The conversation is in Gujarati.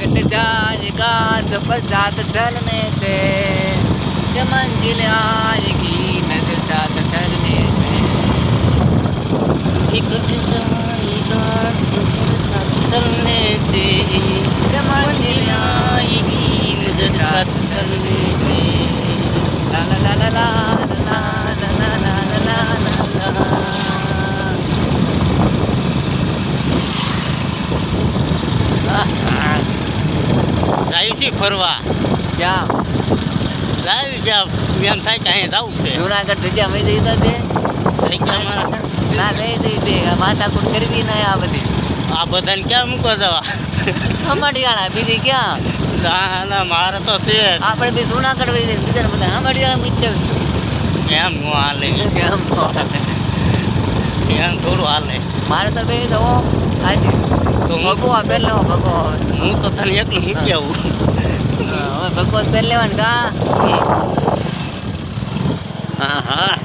कट जाएगा जब साथ चलने से जब मंजिल आएगी नजर साथ चलने से कि कट जाएगा सफर साथ चलने से जब मंजिल आएगी नजर साथ चलने से ला ला ला ला ला ला ला ला ला ला ला ला જાય છે ફરવા ક્યાં જાય જ્યાં એમ થાય કે અહીંયા જવું છે જુનાગઢ જગ્યા મેં દઈ દે જગ્યામાં ના દઈ દઈ દે માથાકૂટ કરવી નહીં આ બધી આ બધાને ક્યાં મૂકવા જવા અમાડિયાળા બીજી ક્યાં ના ના મારે તો છે આપણે બી જુનાગઢ વહી જઈએ બીજા બધા અમાડિયાળા મીચે એમ નો હાલે કેમ એમ થોડું હાલે મારે તો બે તો આજે તો ભગવા પહેરલો ભગવો હું તો તને એકલું મૂકી આવું હવે ભગવત પહેર લેવાનું કા હા હા